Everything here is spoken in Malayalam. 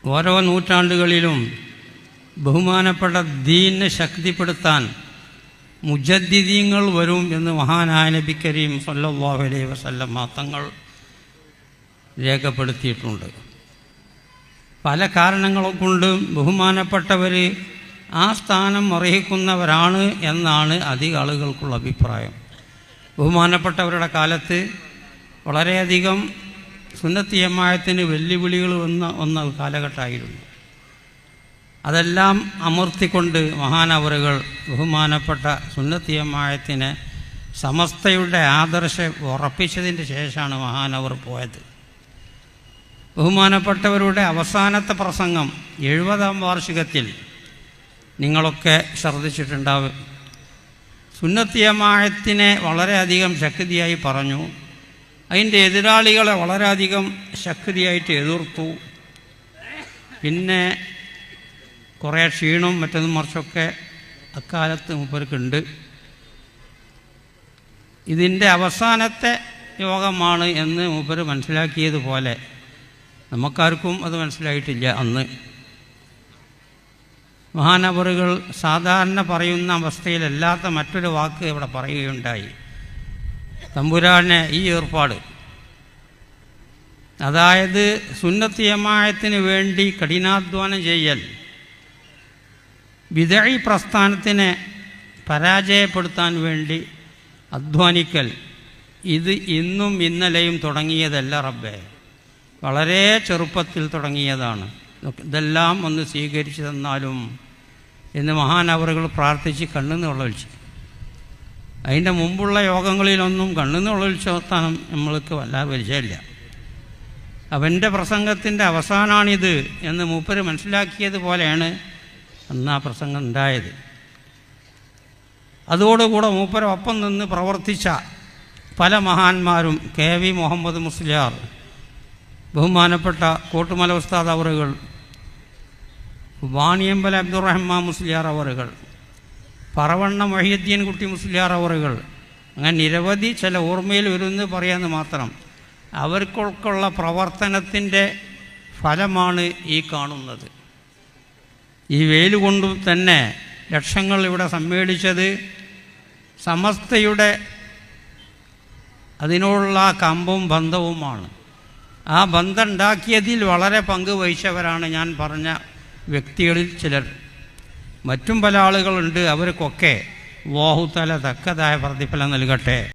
ഓരോ നൂറ്റാണ്ടുകളിലും ബഹുമാനപ്പെട്ട ദീനിനെ ശക്തിപ്പെടുത്താൻ മുജദ്ദിദീങ്ങൾ വരും എന്ന് മഹാനായ നബി കരീം സല്ലല്ലാഹു അലൈഹി വസല്ലം തങ്ങൾ രേഖപ്പെടുത്തിയിട്ടുണ്ട്. പല കാരണങ്ങൾ കൊണ്ട് ബഹുമാനപ്പെട്ടവർ ആ സ്ഥാനം അർഹിക്കുന്നവരാണ് എന്നാണ് അധിക ആളുകൾക്കുള്ള അഭിപ്രായം. ബഹുമാനപ്പെട്ടവരുടെ കാലത്ത് വളരെയധികം സുന്നത്തി ജമാഅത്തിന് വെല്ലുവിളികൾ വന്ന കാലഘട്ടമായിരുന്നു. അതെല്ലാം അമർത്തിക്കൊണ്ട് മഹാനവറുകൾ ബഹുമാനപ്പെട്ട സുന്നത്തി ജമാഅത്തിനെ സമസ്തയുടെ ആദർശം ഉറപ്പിച്ചതിൻ്റെ ശേഷമാണ് മഹാനവർ പോയത്. ബഹുമാനപ്പെട്ടവരുടെ അവസാനത്തെ പ്രസംഗം 70-ാം വാർഷികത്തിൽ നിങ്ങളൊക്കെ ശ്രദ്ധിച്ചിട്ടുണ്ടാവും. സുന്നത്തി ജമാഅത്തിനെ വളരെയധികം ശക്തിയായി പറഞ്ഞു, അതിൻ്റെ എതിരാളികളെ വളരെയധികം ശക്തിയായിട്ട് എതിർത്തു. പിന്നെ കുറേ ക്ഷീണവും മറ്റൊന്നും മറിച്ചൊക്കെ അക്കാലത്ത് മൂപ്പർക്കുണ്ട്. ഇതിൻ്റെ അവസാനത്തെ യോഗമാണ് എന്ന് മൂപ്പർ മനസ്സിലാക്കിയതുപോലെ നമുക്കാർക്കും അത് മനസ്സിലായിട്ടില്ല. അന്ന് മഹാനവറുകൾ സാധാരണ പറയുന്ന അവസ്ഥയിലല്ലാത്ത മറ്റൊരു വാക്ക് ഇവിടെ പറയുകയുണ്ടായി. തമ്പുരാനെ ഈ ഏർപ്പാട്, അതായത് സുന്നത്തി ജമാഅത്തിന് വേണ്ടി കഠിനാധ്വാനം ചെയ്യൽ, ബിദഈ പ്രസ്ഥാനത്തിനെ പരാജയപ്പെടുത്താൻ വേണ്ടി അധ്വാനിക്കൽ, ഇത് ഇന്നും ഇന്നലെയും തുടങ്ങിയതല്ല റബ്ബേ, വളരെ ചെറുപ്പത്തിൽ തുടങ്ങിയതാണ്. ഇതെല്ലാം ഒന്ന് സ്വീകരിച്ചു തന്നാലും എന്ന് മഹാനവറുകൾ പ്രാർത്ഥിച്ച് കണ്ണിന്ന് വെള്ളമൊഴിച്ചു. അതിൻ്റെ മുമ്പുള്ള യോഗങ്ങളിലൊന്നും കണ്ണിന്ന് വെള്ളമൊഴിച്ചാൻ നമ്മൾക്ക് വല്ലാതെ പരിചയമില്ല. അവൻ്റെ പ്രസംഗത്തിൻ്റെ അവസാനമാണിത് എന്ന് മൂപ്പര് മനസ്സിലാക്കിയതുപോലെയാണ് അന്ന് ആ പ്രസംഗം ഉണ്ടായത്. അതോടുകൂടെ മൂപ്പരൊപ്പം നിന്ന് പ്രവർത്തിച്ച പല മഹാന്മാരും, KV മുഹമ്മദ് മുസ്ലിയാർ, ബഹുമാനപ്പെട്ട കോട്ടുമല ഉസ്താദ് അവറുകൾ, വാണിയമ്പല അബ്ദുറഹ്മാൻ മുസ്ലിയാർ അവറുകൾ, പറവണ്ണ മൊഹീദ്ദീൻ കുട്ടി മുസ്ലിയാർ അവറുകൾ, അങ്ങനെ നിരവധി ചില ഓർമ്മയിൽ വരുമെന്ന് പറയാമെന്ന് മാത്രം. അവർക്കൊക്കെയുള്ള പ്രവർത്തനത്തിൻ്റെ ഫലമാണ് ഈ കാണുന്നത്. ഈ വെയിൽ കൊണ്ട് തന്നെ ലക്ഷങ്ങൾ ഇവിടെ സമ്മേളിച്ചത് സമസ്തയുടെ അതിനോടുള്ള കമ്പവും ബന്ധവുമാണ്. ആ ബന്ധം ഉണ്ടാക്കിയതിൽ വളരെ പങ്ക് വഹിച്ചവരാണ് ഞാൻ പറഞ്ഞ വ്യക്തികളിൽ ചിലർ. മറ്റും പല ആളുകളുണ്ട്. അവർക്കൊക്കെ അല്ലാഹു തആല തക്കതായ പ്രതിഫലം നൽകട്ടെ.